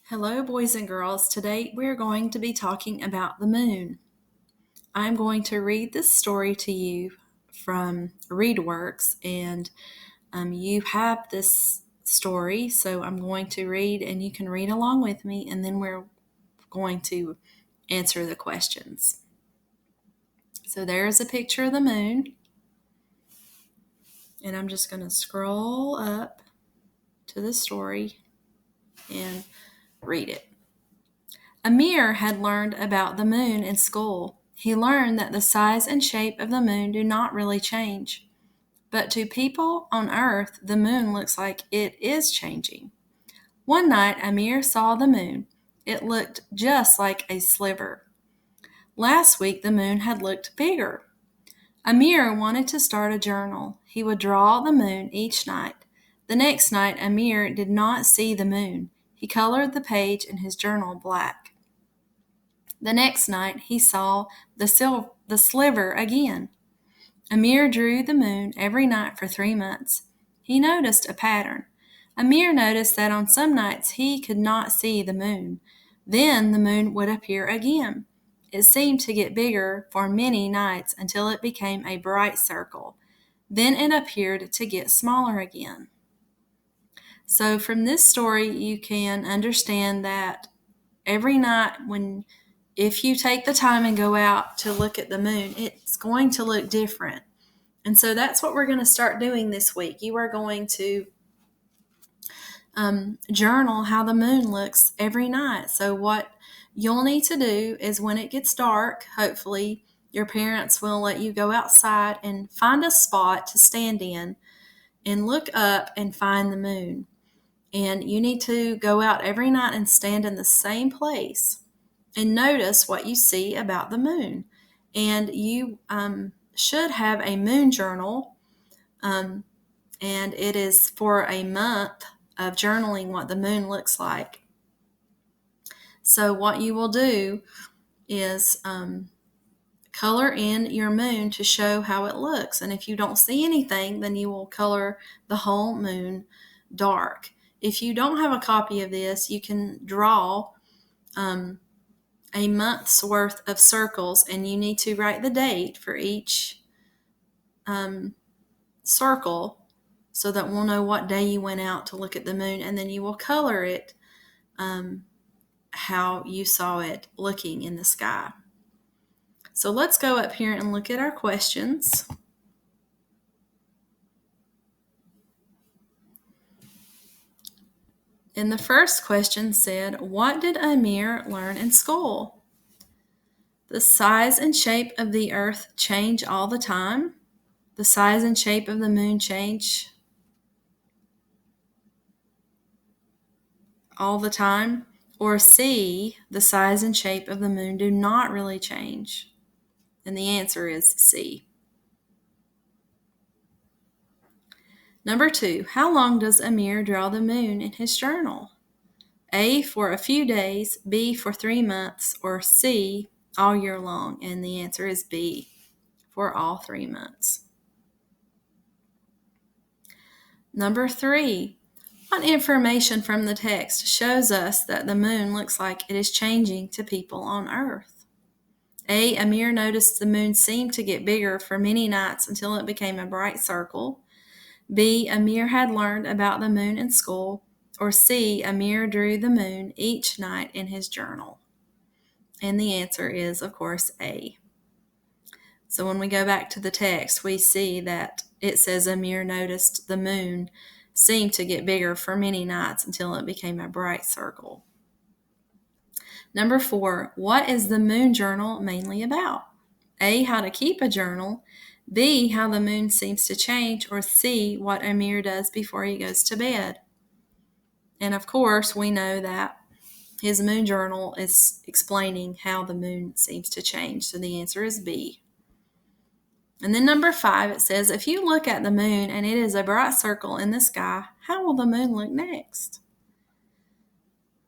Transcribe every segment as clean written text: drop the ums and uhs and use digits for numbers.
Hello, boys and girls. Today we're going to be talking about the moon. I'm going to read this story to you from ReadWorks, and you have this story, so I'm going to read, and you can read along with me, and then we're going to answer the questions. So there's a picture of the moon, and I'm just going to scroll up to the story and read it. Amir had learned about the moon in school. He learned that the size and shape of the moon do not really change. But to people on Earth, the moon looks like it is changing. One night, Amir saw the moon. It looked just like a sliver. Last week, the moon had looked bigger. Amir wanted to start a journal. He would draw the moon each night. The next night, Amir did not see the moon. He colored the page in his journal black. The next night he saw the sliver again. Amir drew the moon every night for 3 months. He noticed a pattern. Amir noticed that on some nights he could not see the moon. Then the moon would appear again. It seemed to get bigger for many nights until it became a bright circle. Then it appeared to get smaller again. So from this story, you can understand that every night if you take the time and go out to look at the moon, it's going to look different. And so that's what we're going to start doing this week. You are going to journal how the moon looks every night. So what you'll need to do is when it gets dark, hopefully your parents will let you go outside and find a spot to stand in and look up and find the moon. And you need to go out every night and stand in the same place and notice what you see about the moon. And you should have a moon journal, and it is for a month of journaling what the moon looks like. So what you will do is color in your moon to show how it looks. And if you don't see anything, then you will color the whole moon dark. If you don't have a copy of this, you can draw a month's worth of circles, and you need to write the date for each circle so that we'll know what day you went out to look at the moon, and then you will color it how you saw it looking in the sky. So let's go up here and look at our questions. And the first question said, what did Amir learn in school? The size and shape of the earth change all the time. The size and shape of the moon change all the time. Or C, the size and shape of the moon do not really change. And the answer is C. Number 2, how long does Amir draw the moon in his journal? A, for a few days, B, for 3 months, or C, all year long. And the answer is B, for all 3 months. Number 3, what information from the text shows us that the moon looks like it is changing to people on Earth? A, Amir noticed the moon seemed to get bigger for many nights until it became a bright circle. B, Amir had learned about the moon in school. Or C, Amir drew the moon each night in his journal. And the answer is, of course, A. So when we go back to the text, we see that it says Amir noticed the moon seemed to get bigger for many nights until it became a bright circle. Number 4, what is the moon journal mainly about? A, how to keep a journal. B, how the moon seems to change. Or C, what Amir does before he goes to bed. And of course, we know that his moon journal is explaining how the moon seems to change. So the answer is B. And then number 5, it says, if you look at the moon and it is a bright circle in the sky, how will the moon look next?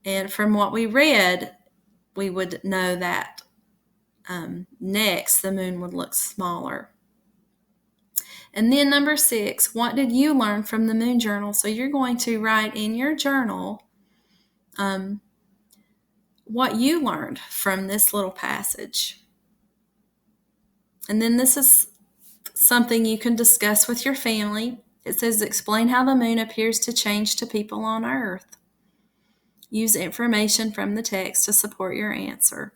And from what we read, we would know that next the moon would look smaller. And then number 6, what did you learn from the moon journal? So you're going to write in your journal what you learned from this little passage. And then this is something you can discuss with your family. It says, explain how the moon appears to change to people on Earth. Use information from the text to support your answer.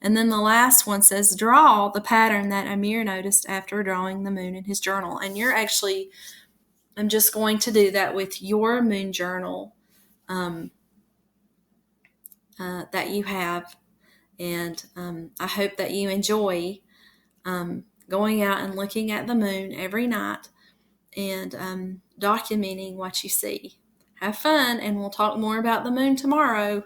And then the last one says, draw the pattern that Amir noticed after drawing the moon in his journal. And I'm just going to do that with your moon journal that you have. And I hope that you enjoy going out and looking at the moon every night and documenting what you see. Have fun, and we'll talk more about the moon tomorrow.